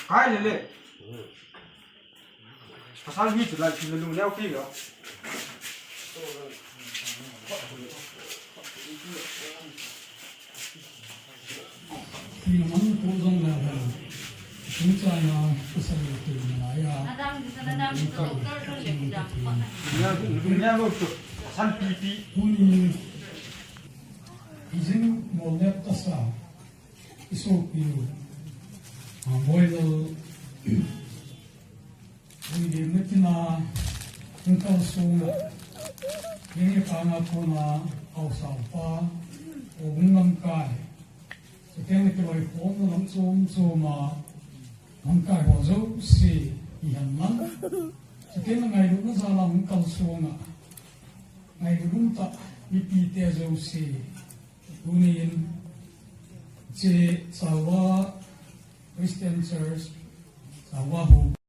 cái này lệ sao như chỉ là chỉ là lùng leo phi rồi thì nó cũng không là chúng ta là cái sản phẩm này à nhà luôn chụp san pi pi uni izin molde tasa iso piu boilo uni metina engkau sunga ini kana kona au sampa o ngam kai so kene ke loi phom lam chom ma ngam kai ho zo si ihan man so kene ngai lu na sala engkau sunga ngai lu ta ipi te zo si unin che sawa Christian Church sawa ho